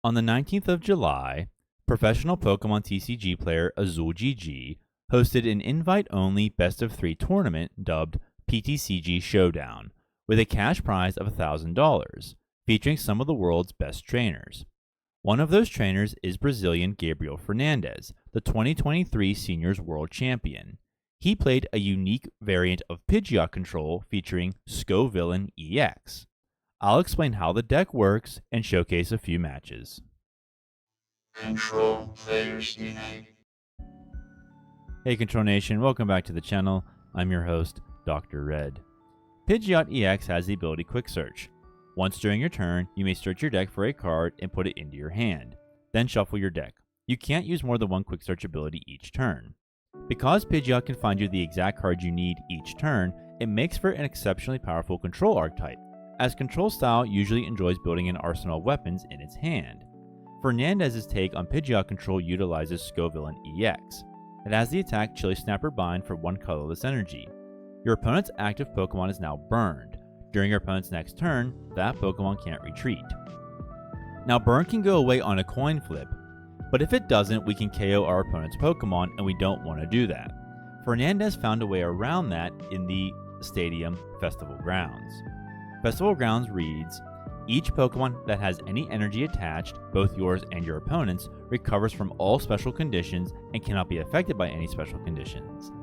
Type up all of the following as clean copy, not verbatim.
On the 19th of July, professional Pokemon TCG player AzulGG hosted an invite-only best-of-3 tournament dubbed PTCG Showdown, with a cash prize of $1,000, featuring some of the world's best trainers. One of those trainers is Brazilian Gabriel Fernandez, the 2023 Seniors World Champion. He played a unique variant of Pidgeot control featuring Scovillain EX. I'll explain how the deck works and showcase a few matches. Control players denied. Hey Control Nation, welcome back to the channel. I'm your host, Dr. Red. Pidgeot EX has the ability Quick Search. Once during your turn, you may search your deck for a card and put it into your hand. Then shuffle your deck. You can't use more than one Quick Search ability each turn. Because Pidgeot can find you the exact card you need each turn, it makes for an exceptionally powerful control archetype, as control style usually enjoys building an arsenal of weapons in its hand. Fernandez's take on Pidgeot control utilizes Scovillain EX. It has the attack Chili Snapper Bind for 1 colorless energy. Your opponent's active Pokemon is now burned. During your opponent's next turn, that Pokemon can't retreat. Now burn can go away on a coin flip, but if it doesn't, we can KO our opponent's Pokemon, and we don't want to do that. Fernandez found a way around that in the Stadium Festival Grounds. Festival Grounds reads, each Pokemon that has any energy attached, both yours and your opponent's, recovers from all special conditions and cannot be affected by any special conditions.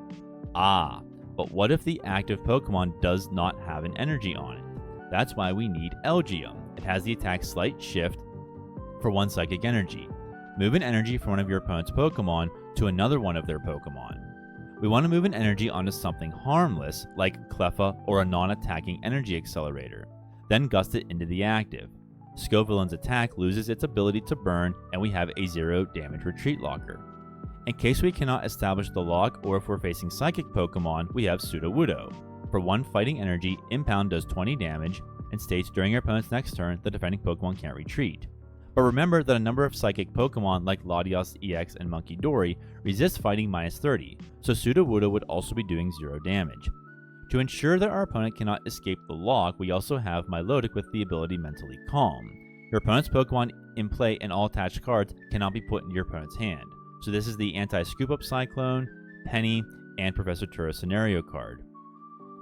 But what if the active Pokemon does not have an energy on it? That's why we need Elgyem. It has the attack Slight Shift for 1 psychic energy. Move an energy from one of your opponent's Pokemon to another one of their Pokemon. We want to move an energy onto something harmless, like Cleffa or a non-attacking energy accelerator. Then gust it into the active. Scovillain's attack loses its ability to burn, and we have a 0 damage retreat locker. In case we cannot establish the lock, or if we're facing psychic Pokemon, we have Sudowoodo. For 1 fighting energy, Impound does 20 damage, and states during your opponent's next turn, the defending Pokemon can't retreat. But remember that a number of psychic Pokemon like Latios EX and Munkidori resist fighting -30, so Sudowoodo would also be doing 0 damage. To ensure that our opponent cannot escape the lock, we also have Milotic with the ability Mentally Calm. Your opponent's Pokemon in play and all attached cards cannot be put into your opponent's hand. So this is the Anti-Scoop Up Cyclone, Penny, and Professor Tura scenario card.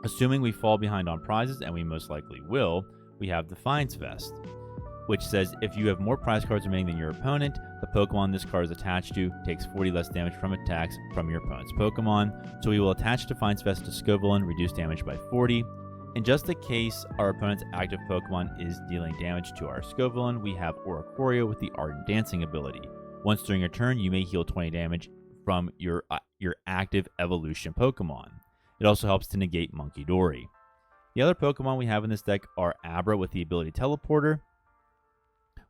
Assuming we fall behind on prizes, and we most likely will, we have Defiance Vest, which says if you have more prize cards remaining than your opponent, the Pokemon this card is attached to takes 40 less damage from attacks from your opponent's Pokemon. So we will attach Defiance Vest to Scovillain, reduce damage by 40. In just in case our opponent's active Pokemon is dealing damage to our Scovillain, we have Oricorio with the Ardent Dancing ability. Once during a turn, you may heal 20 damage from your active evolution Pokemon. It also helps to negate Munkidori. The other Pokemon we have in this deck are Abra with the ability Teleporter.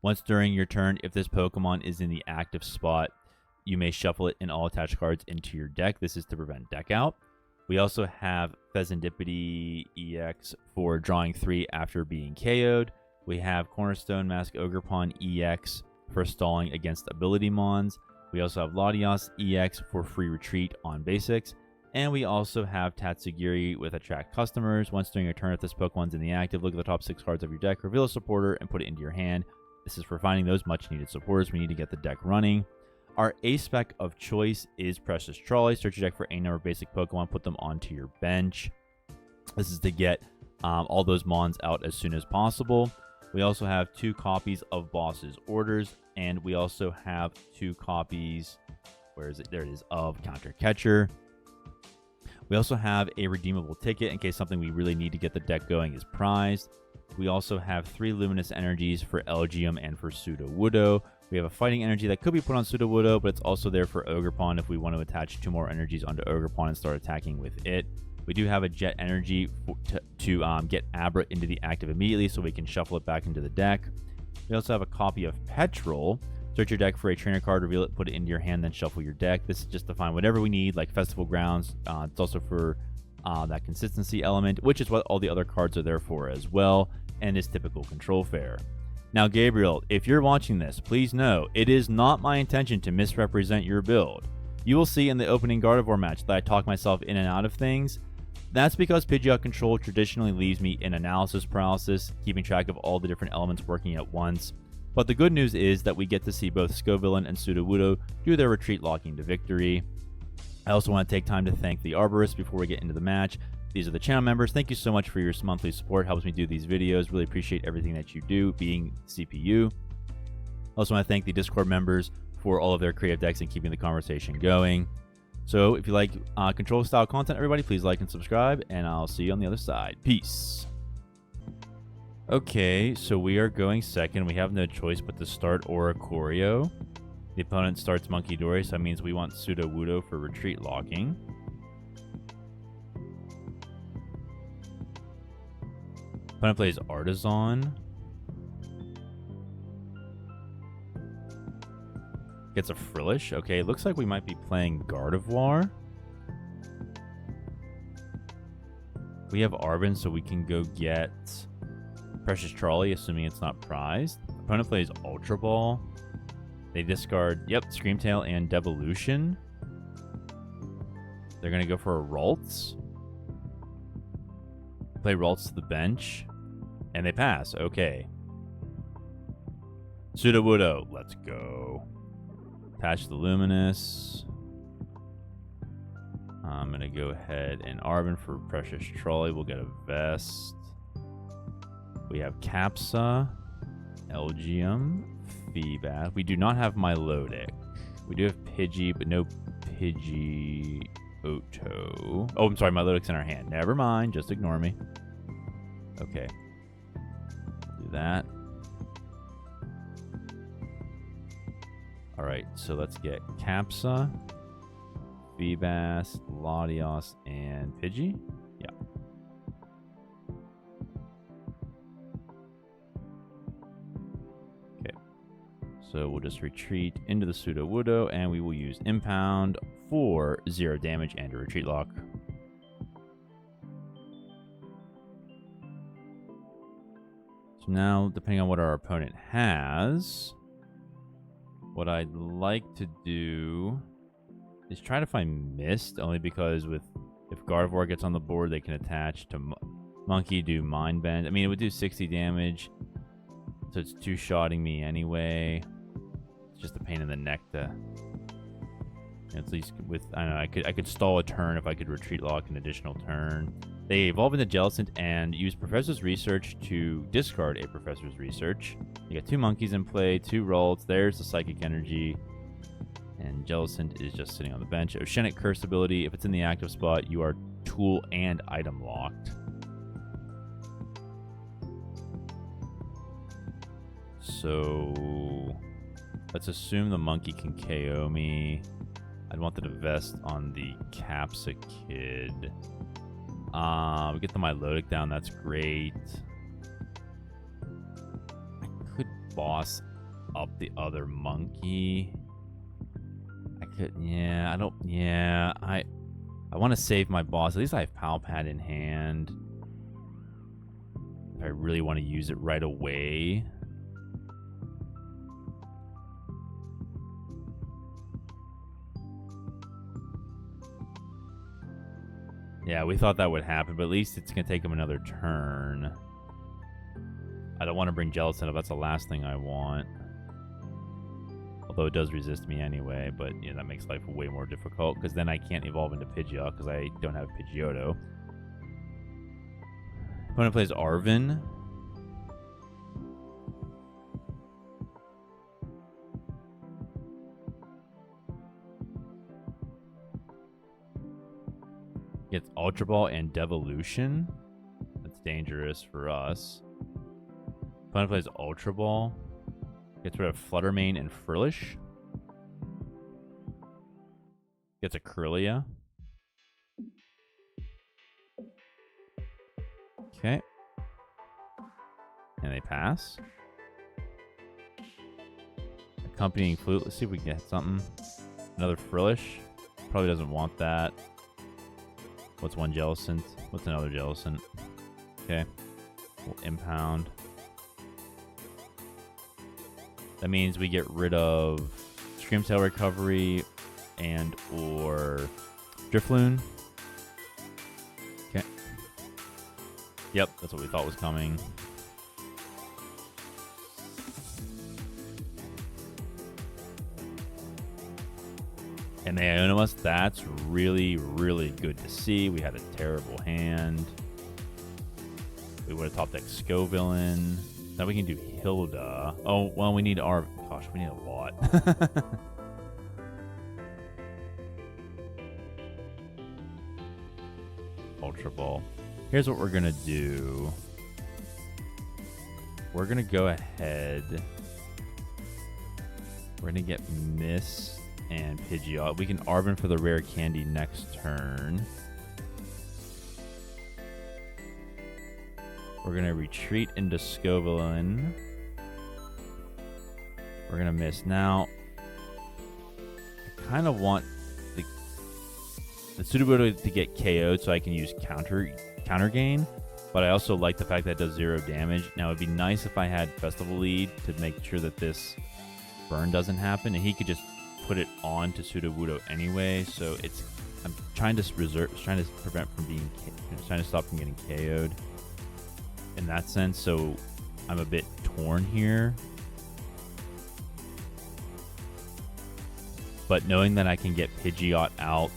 Once during your turn, if this Pokemon is in the active spot, you may shuffle it and all attached cards into your deck. This is to prevent deck out. We also have Pheasantipede EX for drawing 3 after being KO'd. We have Cornerstone Mask Ogerpon EX for stalling against ability mons. We also have Latios EX for free retreat on basics. And we also have Tatsugiri with Attract Customers. Once during your turn, if this Pokemon's in the active, look at the top 6 cards of your deck, reveal a supporter, and put it into your hand. This is for finding those much needed supporters. We need to get the deck running. Our A-spec of choice is Precious Trolley. Search your deck for a number of basic Pokemon, put them onto your bench. This is to get all those mons out as soon as possible. We also have 2 copies of Boss's Orders, and we also have 2 copies, where is it? There it is, of Counter Catcher. We also have a redeemable ticket in case something we really need to get the deck going is prized. We also have 3 Luminous Energies for Elgyem and for Sudowoodo. We have a Fighting Energy that could be put on Sudowoodo, but it's also there for Ogerpon if we want to attach 2 more energies onto Ogerpon and start attacking with it. We do have a Jet Energy to get Abra into the active immediately, so we can shuffle it back into the deck. We also have a copy of Petrol. Search your deck for a trainer card, reveal it, put it into your hand, then shuffle your deck. This is just to find whatever we need, like Festival Grounds. It's also for that consistency element, which is what all the other cards are there for as well, and is typical control fare. Now, Gabriel, if you're watching this, please know it is not my intention to misrepresent your build. You will see in the opening Gardevoir match that I talk myself in and out of things. That's because Pidgeot control traditionally leaves me in analysis paralysis, keeping track of all the different elements working at once. But the good news is that we get to see both Scovillain and Sudowoodo do their retreat locking to victory. I also want to take time to thank the Arborists before we get into the match. These are the channel members. Thank you so much for your monthly support. Helps me do these videos. Really appreciate everything that you do, being CPU. Also want to thank the Discord members for all of their creative decks and keeping the conversation going. So if you like control style content, everybody, please like and subscribe, and I'll see you on the other side. Peace. Okay, so we are going second. We have no choice but to start Oricorio. The opponent starts Monkey Dory, so that means we want Sudowoodo for retreat locking. Opponent plays Artisan. Gets a Frillish. Okay, looks like we might be playing Gardevoir. We have Arbin, so we can go get Precious Trolley, assuming it's not prized. Opponent plays Ultra Ball. They discard, yep, Screamtail and Devolution. They're going to go for a Ralts. Play Ralts to the bench. And they pass. Okay. Sudowoodo. Let's go. Attach the Luminous. I'm going to go ahead and Arbin for Precious Trolley. We'll get a Vest. We have Capsa. Elgyem. Feedback. We do not have Milotic. We do have Pidgey, but no Pidgeotto. Oh, I'm sorry. Milotic's in our hand. Never mind. Just ignore me. Okay. Do that. Alright, so let's get Capsa, Feebas, Latios, and Pidgey. Yeah. Okay. So we'll just retreat into the Sudowoodo, and we will use Impound for 0 damage and a retreat lock. So now, depending on what our opponent has, what I'd like to do is try to find Mist, only because if Gardevoir gets on the board, they can attach to Monkey, do Mind Bend. I mean, it would do 60 damage, so it's two-shotting me anyway. It's just a pain in the neck to... At least with, I don't know, I could stall a turn if I could retreat lock an additional turn. They evolve into Jellicent and use Professor's Research to discard a Professor's Research. You got 2 monkeys in play, 2 Ralts. There's the Psychic Energy. And Jellicent is just sitting on the bench. Oceanic Curse ability. If it's in the active spot, you are tool and item locked. So let's assume the monkey can KO me. I'd want to vest on the Capsa Kid. We get the Milotic down. That's great. I could boss up the other monkey. I could, yeah, I don't, yeah, I want to save my boss. At least I have Pal Pad in hand. If I really want to use it right away. Yeah, we thought that would happen, but at least it's going to take him another turn. I don't want to bring Jellicent up. That's the last thing I want. Although it does resist me anyway, but you know, that makes life way more difficult, because then I can't evolve into Pidgeot because I don't have Pidgeotto. Opponent plays Arven. Gets Ultra Ball and Devolution. That's dangerous for us. Opponent plays Ultra Ball. Gets rid of Fluttermane and Frillish. Gets a Kirlia. Okay. And they pass. Accompanying Flute. Let's see if we can get something. Another Frillish. Probably doesn't want that. What's one Jellicent? What's another Jellicent? Okay. We'll impound. That means we get rid of Screamtail Recovery and or Drifloon. Okay. Yep, that's what we thought was coming. And they own us. That's really, really good to see. We had a terrible hand. We would have top decked Scovillain. Now we can do Hilda. Oh, well, we need our... Gosh, we need a lot. Ultra Ball. Here's what we're going to do. We're going to go ahead. We're going to get Miss and Pidgeot. We can Arven for the rare candy next turn. We're going to retreat into Scovillain. We're going to miss. Now, I kind of want the Sudowoodo to get KO'd so I can use counter gain, but I also like the fact that it does 0 damage. Now, it'd be nice if I had Festival Lead to make sure that this burn doesn't happen, and he could just put it on to Sudowoodo anyway, so it's... I'm trying to prevent from being... trying to stop from getting KO'd. In that sense, so I'm a bit torn here. But knowing that I can get Pidgeot out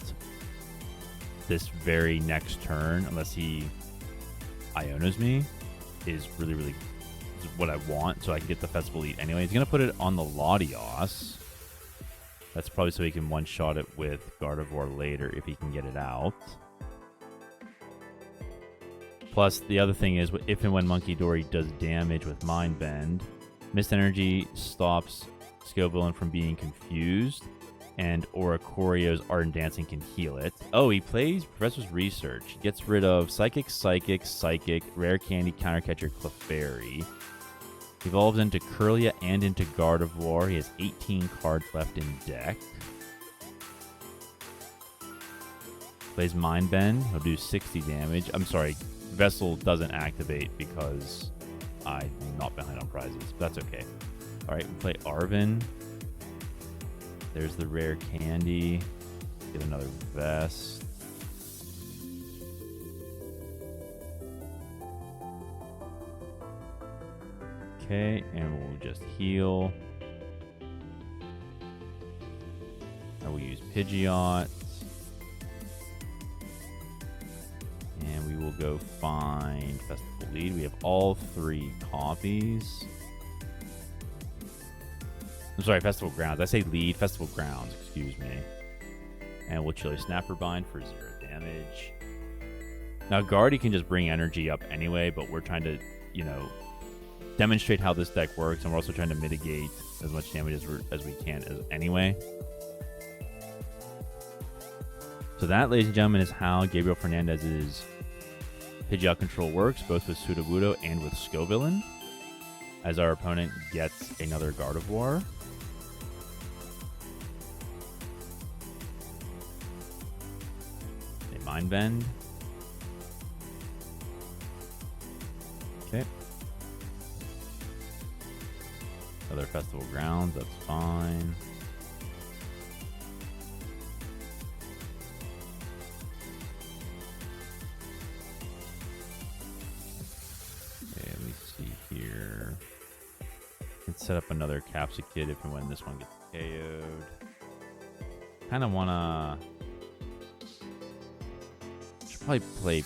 this very next turn, unless he Ionos me, is really, really what I want, so I can get the Festival Lead anyway. He's going to put it on the Latios. That's probably so he can one-shot it with Gardevoir later if he can get it out. Plus, the other thing is, if and when Monkey Dory does damage with Mind Bend, Mist Energy stops Scovillain from being confused, and Oricoreo's Ardent Dancing can heal it. Oh, he plays Professor's Research. He gets rid of Psychic, Rare Candy, Countercatcher, Clefairy. Evolves into Kirlia and into Gardevoir. He has 18 cards left in deck. Plays Mind Bend. He'll do 60 damage. I'm sorry. Vessel doesn't activate because I'm not behind on prizes. But that's okay. Alright, we play Arven. There's the rare candy. Get another vest. Okay, and we'll just heal. Now we'll use Pidgeot. And we will go find Festival Lead. We have all 3 copies. I'm sorry, Festival Grounds. I say Lead, Festival Grounds, excuse me. And we'll Chilly Snapper Bind for 0 damage. Now, Guardy can just bring energy up anyway, but we're trying to, you know, demonstrate how this deck works, and we're also trying to mitigate as much damage as we can anyway. So that, ladies and gentlemen, is how Gabriel Fernandez's Pidgeot control works, both with Sudowoodo and with Scovillain, as our opponent gets another Gardevoir. A Mind Bend. Okay. Other Festival Grounds, that's fine. Here. Let's set up another Capsicid if and when this one gets KO'd. Kind of wanna... Should probably play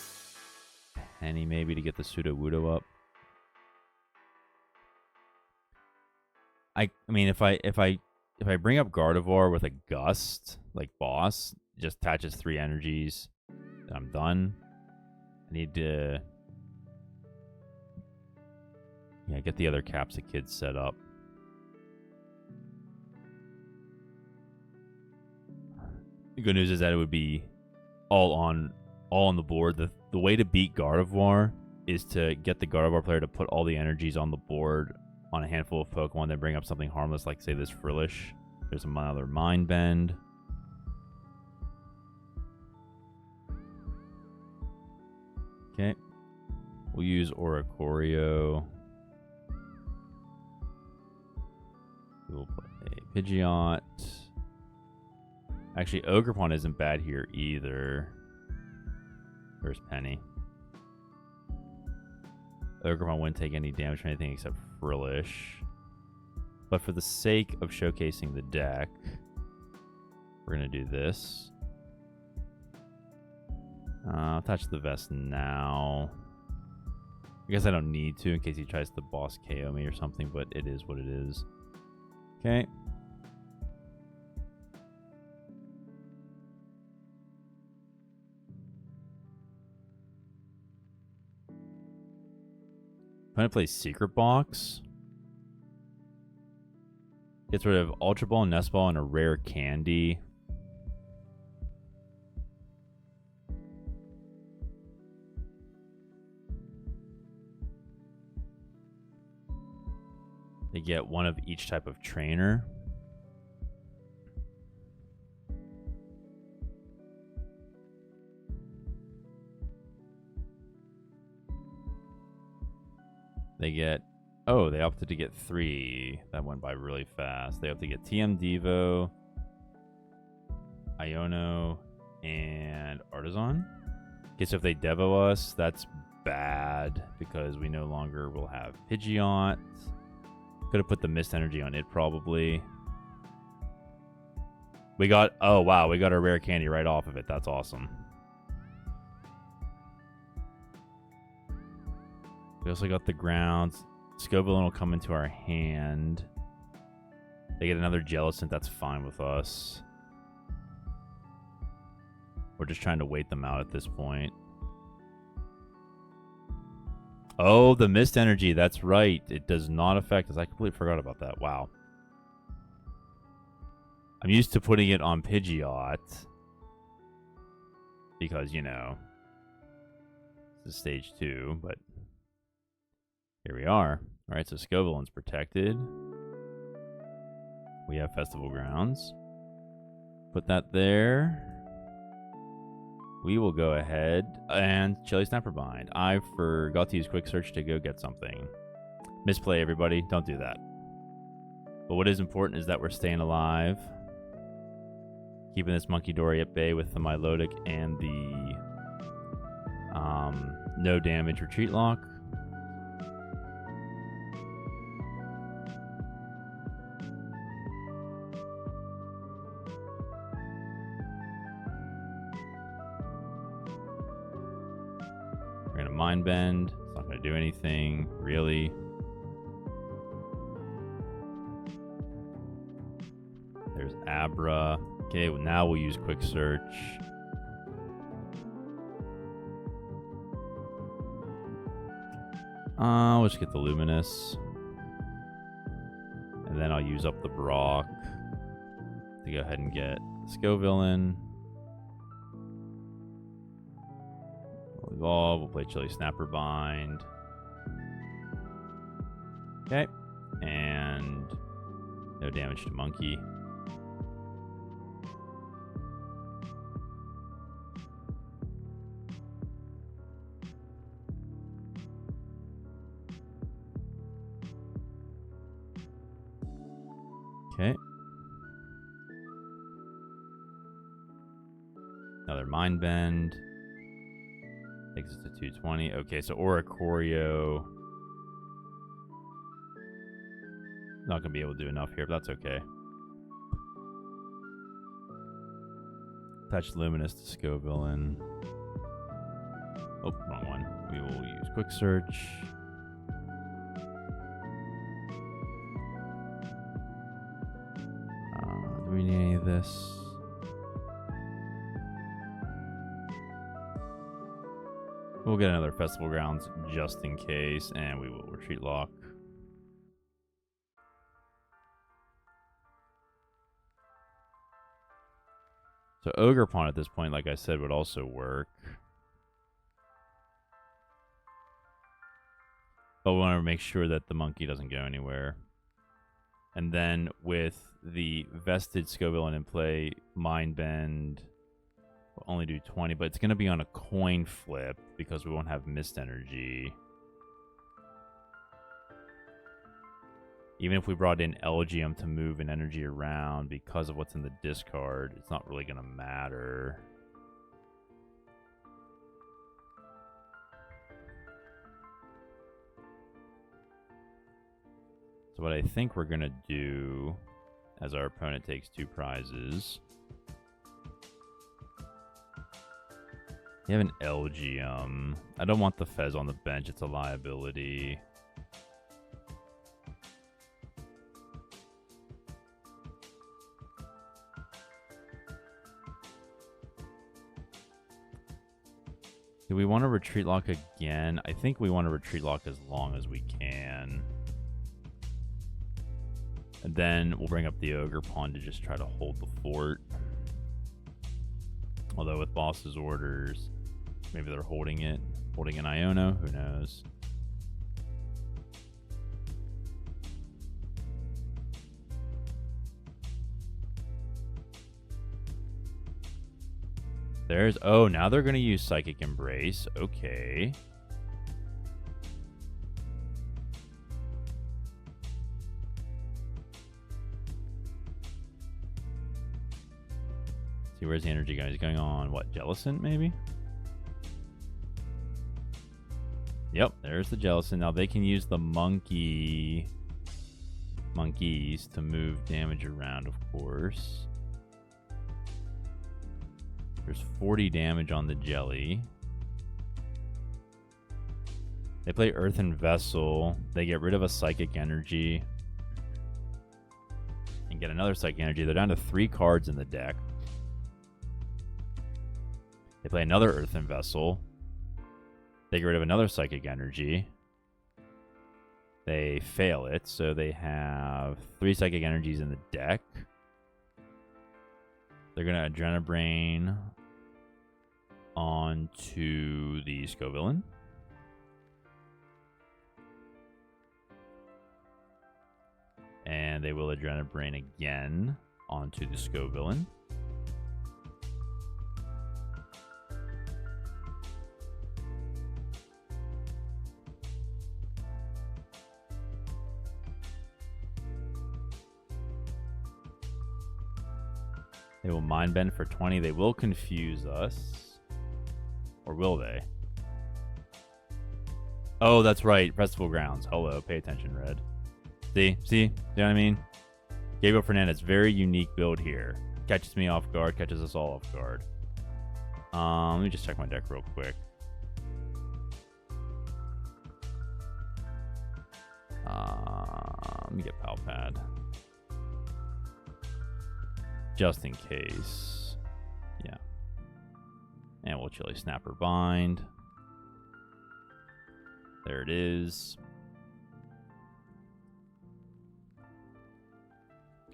Penny maybe to get the Sudowoodo up. I mean, if I bring up Gardevoir with a Gust, like boss, just attaches 3 energies, then I'm done. I need to... Yeah, get the other Capsicid set up. The good news is that it would be all on the board. The way to beat Gardevoir is to get the Gardevoir player to put all the energies on the board on a handful of Pokemon, then bring up something harmless like, say, this Frillish. There's another Mind Bend. Okay. We'll use Oricorio. We'll play Pidgeot. Actually, Ogerpon isn't bad here either. Where's Penny? Ogerpon wouldn't take any damage from anything except Frillish. But for the sake of showcasing the deck, We're going to do this. Attach the vest now. I guess I don't need to in case he tries to boss KO me or something, but it is what it is. Okay. Opponent plays Secret Box. Gets rid of Ultra Ball, Nest Ball, and a rare candy. They get one of each type of trainer. They get... Oh, they opted to get 3. That went by really fast. They have to get TM Devo, Iono, and Artisan. Okay, so if they Devo us, that's bad because we no longer will have Pidgeot. Could have put the Mist Energy on it, probably. We got... Oh, wow. We got our rare candy right off of it. That's awesome. We also got the grounds. Scovillain will come into our hand. They get another Jellicent. That's fine with us. We're just trying to wait them out at this point. Oh, the Mist Energy. That's right. It does not affect us. I completely forgot about that. Wow. I'm used to putting it on Pidgeot. Because, you know, this is stage 2, but here we are. All right, so Scovillain's protected. We have Festival Grounds. Put that there. We will go ahead and Chili Snapper Bind. I forgot to use Quick Search to go get something. Misplay, everybody. Don't do that. But what is important is that we're staying alive. Keeping this Monkey Dory at bay with the Milotic and the no damage Retreat Lock. We're going to Mind Bend. It's not going to do anything, really. There's Abra. Okay, well, now we'll use Quick Search. We'll just get the Luminous. And then I'll use up the Brock to go ahead and get Scovillain. We'll evolve. We'll play Chili Snapper Bind. Okay. And no damage to Monkey. Okay. Another Mind Bend. Takes us to 220. Okay, so Oricorio. Not going to be able to do enough here, but that's okay. Attach Luminous to Scovillain. Oh, wrong one. We will use Quick Search. Do we need any of this? We'll get another Festival Grounds just in case, and we will Retreat Lock. So Ogre Pawn at this point, like I said, would also work. But we want to make sure that the monkey doesn't go anywhere. And then with the vested Scovillain in play, Mind Bend will only do 20, but it's going to be on a coin flip because we won't have Mist Energy. Even if we brought in Elgyem to move an energy around because of what's in the discard, it's not really going to matter. So what I think we're going to do, as our opponent takes 2 prizes, You have an Elgyem. I don't want the Fez on the bench. It's a liability. Do we want to retreat lock again? I think we want to retreat lock as long as we can. And then we'll bring up the Ogre Pawn to just try to hold the fort. Although with boss's orders, maybe they're holding it. Holding an Iono, who knows? There's... Oh, now they're going to use Psychic Embrace. Okay. See, where's the energy going? He's going on, what, Jellicent, maybe? Yep, there's the Jellicent. Now they can use the monkeys to move damage around, of course. There's 40 damage on the jelly. They play Earthen Vessel. They get rid of a Psychic Energy. And get another Psychic Energy. They're down to 3 cards in the deck. They play another Earthen Vessel. They get rid of another Psychic Energy. They fail it, so they have 3 Psychic Energies in the deck. They're going to Adrenabrain onto the Scovillain. And they will Adrenabrain again onto the Scovillain. They will Mind Bend for 20. They will confuse us. Or will they? Oh, that's right. Festival Grounds. Hello. Pay attention, Red. See? See? You know what I mean? Gabriel Fernandez. Very unique build here. Catches me off guard. Catches us all off guard. Let me just check my deck real quick. Let me get Pal Pad. Just in case. Yeah. And we'll Chili Snapper Bind. There it is.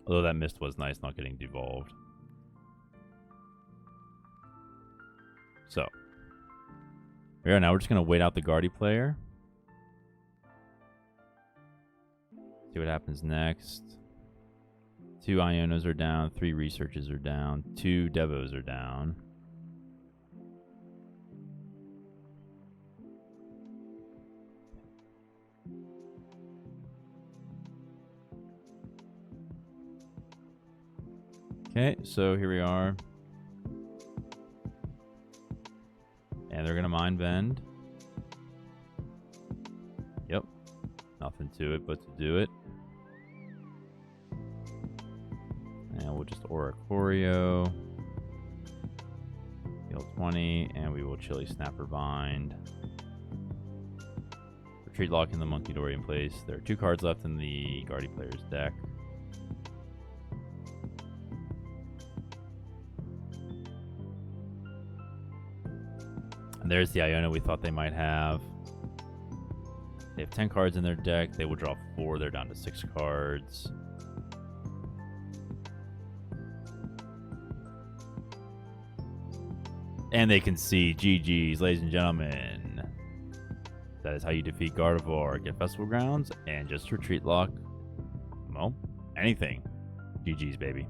Although that mist was nice not getting devolved. So. Yeah, now we're just going to wait out the Guardy player. See what happens next. 2 Ionos are down, 3 Researches are down, 2 Devos are down. Okay, so here we are. And they're going to Mind Bend. Yep. Nothing to it but to do it. And we'll just Oricorio. Deal 20, and we will Chili Snapper Bind. Retreat Lock in the Monkey Dory in place. There are 2 cards left in the Guardy player's deck. And there's the Iona we thought they might have. They have 10 cards in their deck. They will draw 4. They're down to 6 cards. And they can see GG's, ladies and gentlemen. That is how you defeat Gardevoir. Get Festival Grounds and just Retreat Lock. Well, anything. GG's, baby.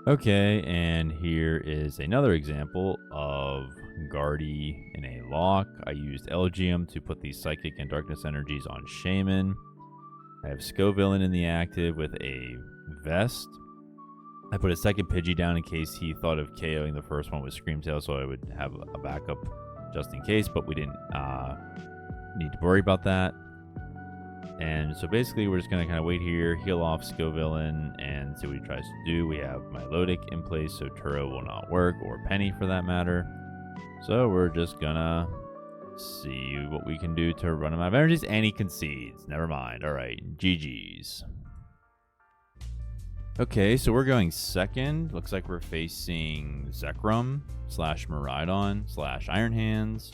Okay, and here is another example of Guardy in a lock. I used Elgyem to put these Psychic and Darkness energies on Shaman. I have Scovillain in the active with a Vest. I put a second Pidgey down in case he thought of KOing the first one with Screamtail, so I would have a backup just in case, but we didn't need to worry about that. And so basically we're just going to kind of wait here, heal off Scovillain, and see what he tries to do. We have Milotic in place, so Turo will not work, or Penny for that matter. So we're just going to see what we can do to run him out of energies, and he concedes. Never mind. All right, GG's. Okay, so we're going second. Looks like we're facing Zekrom / Miraidon / Iron Hands.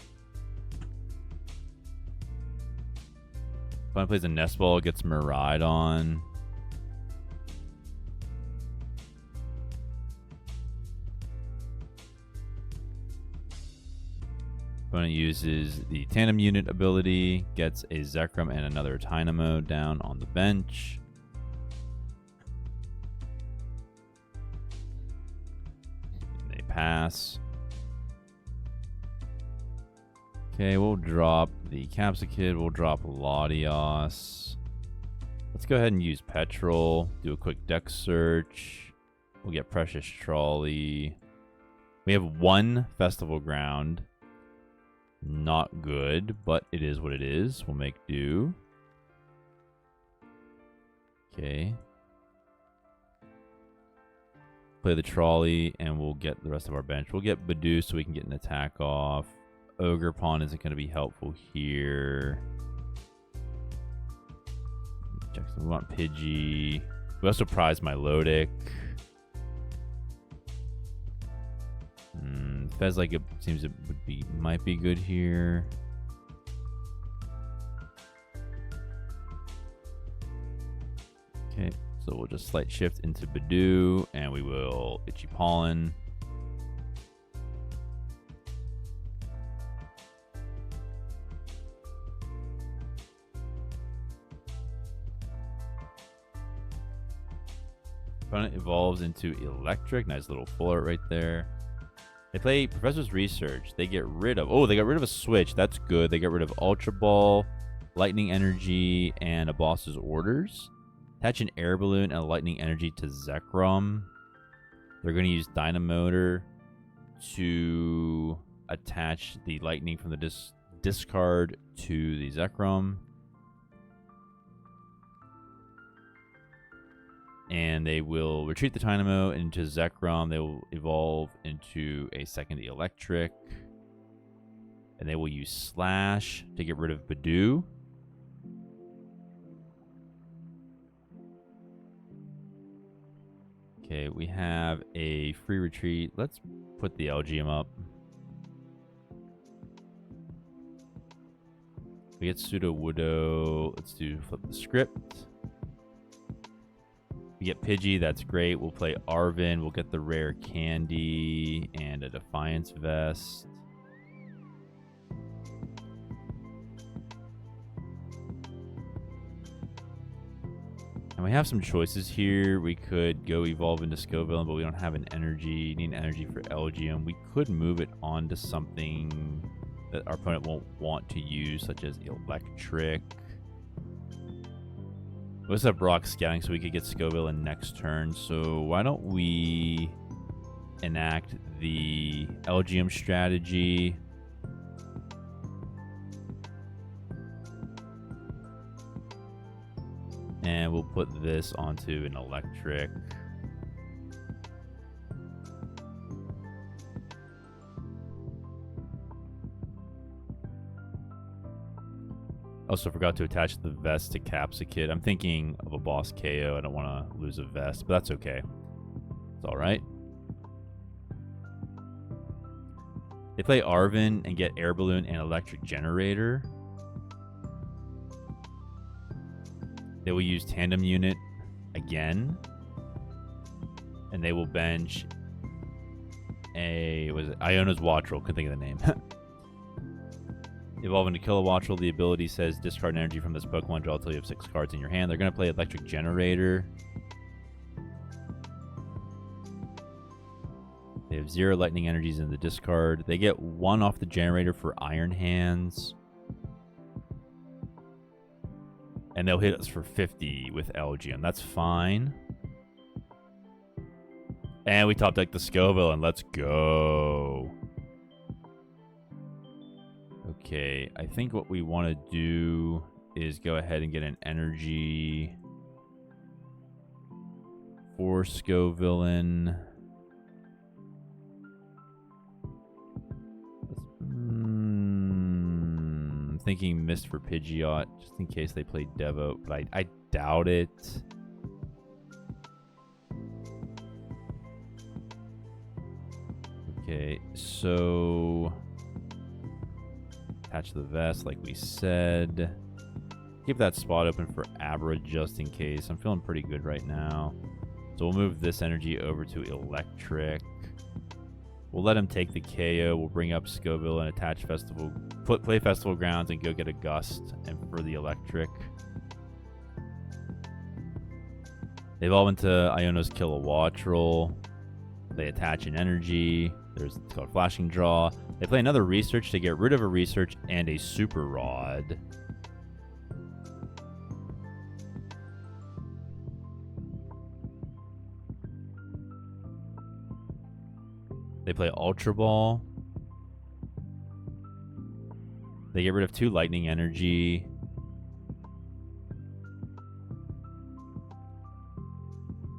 Opponent plays a Nest Ball, gets Miraidon. Opponent uses the Tandem Unit ability, gets a Zekrom and another Dynamo down on the bench. They pass. Okay, we'll drop the Capsicid. We'll drop Latios. Let's go ahead and use Petrol. Do a quick deck search. We'll get Precious Trolley. We have one Festival Ground. Not good, but it is what it is. We'll make do. Okay. Play the Trolley, and we'll get the rest of our bench. We'll get Bidoof so we can get an attack off. Ogre Pawn isn't going to be helpful here. We want Pidgey. We also prize Milotic. Fez like it seems it might be good here. Okay, so we'll just slight shift into Bidoof, and we will Itchy Pollen. Opponent evolves into Electric. Nice little full art right there. They play Professor's Research. They get rid of... Oh, they got rid of a switch. That's good. They got rid of Ultra Ball, Lightning Energy, and a Boss's Orders. Attach an Air Balloon and a Lightning Energy to Zekrom. They're going to use Dynamotor to attach the Lightning from the discard to the Zekrom. And they will retreat the Dynamo into Zekrom. They will evolve into a second Electric. And they will use Slash to get rid of Bidoof. Okay, we have a free retreat. Let's put the Elgyem up. We get Sudowoodo. Let's do flip the script. We get Pidgey, that's great. We'll play Arven. We'll get the rare candy and a Defiance Vest. And we have some choices here. We could go evolve into Scovillain, but we don't have an energy. Need an energy for Elgyem. We could move it onto something that our opponent won't want to use, such as Electric. We also have Brock Scouting, so we could get Scovillain next turn. So why don't we enact the Elgyem strategy? And we'll put this onto an Electric. Also forgot to attach the vest to Capsicid. I'm thinking of a boss KO. I don't want to lose a vest, but that's okay. It's all right. They play Arven and get Air Balloon and Electric Generator. They will use Tandem Unit again. And they will bench a... was it Iona's Wattrel? Couldn't think of the name. Evolve into Kilowattrel. The ability says discard energy from this Pokemon, draw until you have 6 cards in your hand. They're going to play Electric Generator. They have 0 lightning energies in the discard. They get 1 off the generator for Iron Hands. And they'll hit us for 50 with Elgyem. That's fine. And we top deck the Scovillain. Let's go. Okay, I think what we want to do is go ahead and get an energy for Scovillain. Thinking Mist for Pidgeot, just in case they play Devo, but I doubt it. Okay, so attach the vest like we said. Keep that spot open for Abra just in case. I'm feeling pretty good right now. So we'll move this energy over to Electric. We'll let him take the KO. We'll bring up Scoville and attach Festival, play Festival Grounds and go get a Gust and for the Electric. They evolve into Iono's Kilowattrel. They attach an energy. It's called Flashing Draw. They play another Research to get rid of a Research and a Super Rod. They play Ultra Ball. They get rid of 2 Lightning Energy.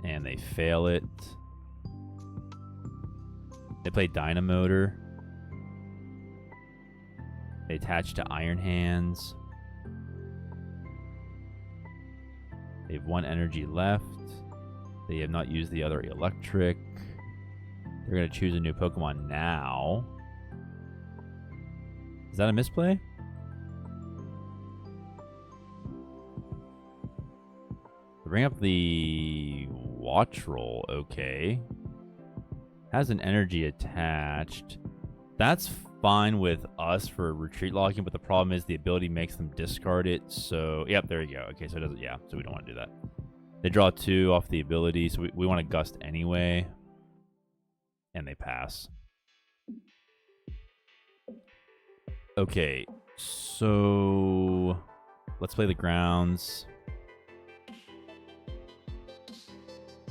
And they fail it. They play Dynamotor. They attach to Iron Hands. They have 1 energy left. They have not used the other Electric. They're going to choose a new Pokemon now. Is that a misplay? Bring up the Wattrel. Okay. Has an energy attached. That's fine with us for retreat locking, but the problem is the ability makes them discard it. So, yep, there you go. Okay, so it doesn't, yeah, so we don't want to do that. They draw 2 off the ability, so we want to Gust anyway. And they pass. Okay, so let's play the grounds.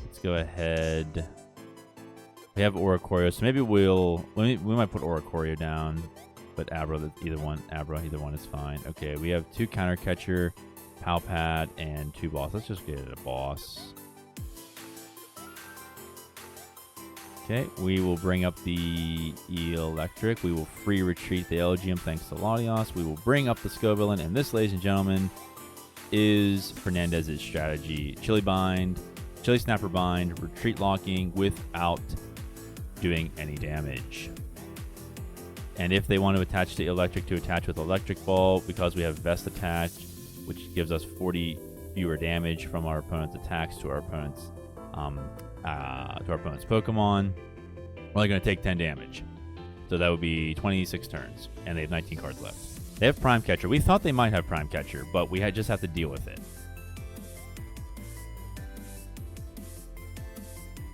Let's go ahead. We have Oricorio, so maybe we might put Oricorio down, but Abra, either one is fine. Okay, we have 2 Counter Catcher, Palpad, and 2 Boss. Let's just get it a Boss. Okay, we will bring up the Electric. We will free retreat the Elgyem thanks to Latios. We will bring up the Scovillain, and this, ladies and gentlemen, is Fernandez's strategy. Chili Bind, Chili Snapper Bind, retreat locking without doing any damage. And if they want to attach the Electric, to attach with Electric Ball, because we have Vest attached, which gives us 40 fewer damage from our opponent's attacks to our opponent's Pokemon, we're only going to take 10 damage. So that would be 26 turns, and they have 19 cards left. They have Prime Catcher. We thought they might have Prime Catcher, but we just have to deal with it.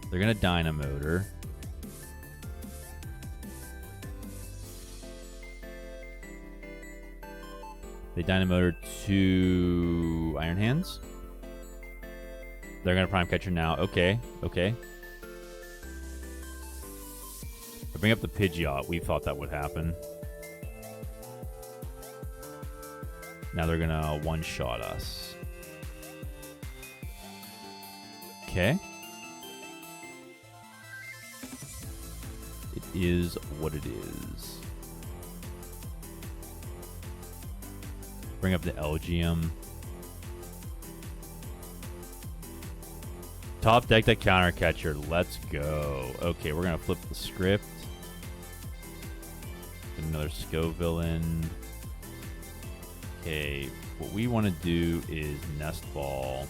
They're going to Dynamotor. They Dynamotor to Iron Hands. They're going to Prime Catcher now. Okay, okay. I bring up the Pidgeot. We thought that would happen. Now they're going to one-shot us. Okay. It is what it is. Bring up the Elgyem. Top deck the Counter Catcher. Let's go. Okay, we're going to flip the script. Another Scovillain. Okay, what we want to do is Nest Ball.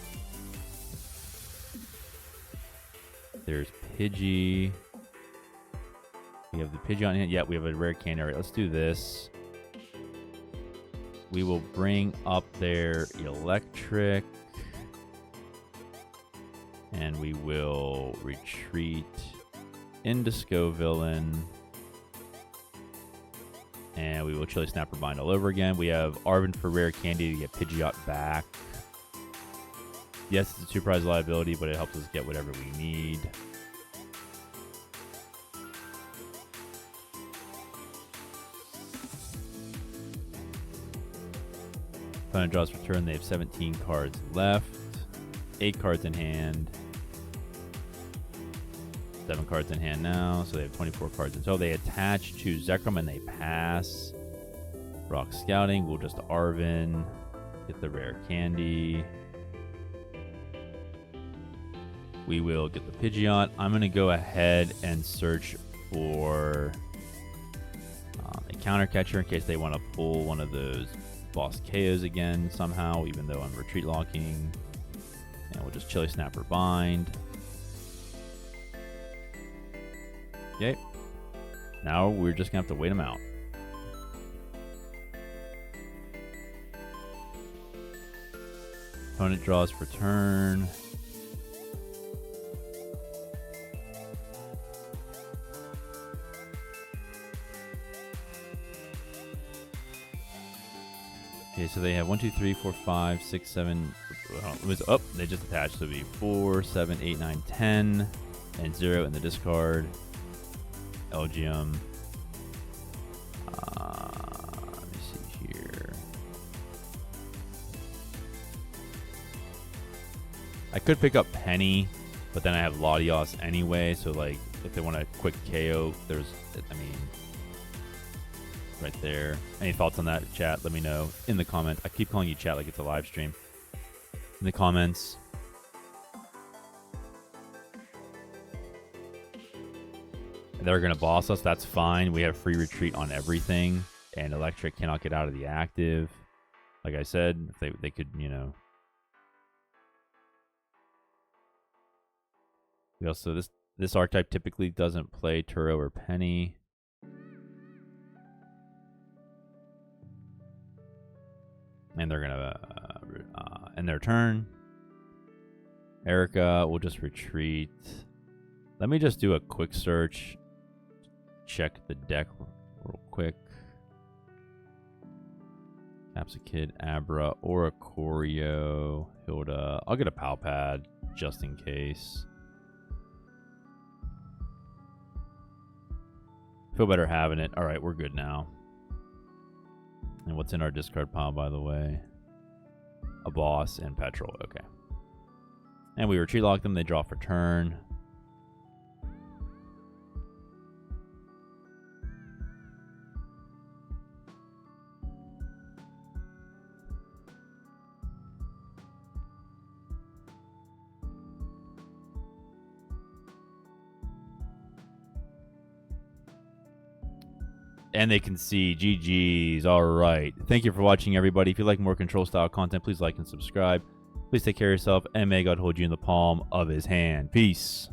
There's Pidgey. We have the Pidgeot in hand. Yeah, we have a rare candy. All right, let's do this. We will bring up their Electric. And we will retreat into Scovillain. And we will Chili Snapper Bind all over again. We have Arvin for rare candy to get Pidgeot back. Yes, it's a 2-prize liability, but it helps us get whatever we need. Opponent draws for turn. They have 17 cards left. 8 cards in hand. 7 cards in hand now, so they have 24 cards until they attach to Zekrom and they pass. Rock Scouting, we'll just Arven, get the rare candy. We will get the Pidgeot. I'm going to go ahead and search for a counter catcher in case they want to pull one of those boss KOs again somehow, even though I'm retreat locking. And we'll just Chili Snapper bind. Okay. Now we're just going to have to wait them out. Opponent draws for turn. Okay, so they have 1, 2, 3, 4, 5, 6, 7. Well, it was up. They just attached. So it'll be 4, 7, 8, 9, 10, and 0 in the discard. Elgyem. Let me see here. I could pick up Penny, but then I have Latios anyway. So like, if they want a quick KO, there's, I mean, right there. Any thoughts on that, chat? Let me know in the comment. I keep calling you chat like it's a live stream. In the comments. They're going to boss us. That's fine. We have free retreat on everything. And Electric cannot get out of the active. Like I said, if they could, you know. We also, this archetype typically doesn't play Turo or Penny. And they're going to end their turn. Erica will just retreat. Let me just do a quick search. Check the deck real quick. Capsakid, Abra, Oricorio, Hilda. I'll get a Pal Pad just in case. Feel better having it. All right, we're good now. And what's in our discard pile, by the way? A Boss and Petrol. Okay. And we retreat lock them. They draw for turn. And they can see GG's. All right. Thank you for watching, everybody. If you like more control style content, please like and subscribe. Please take care of yourself, and may God hold you in the palm of his hand. Peace.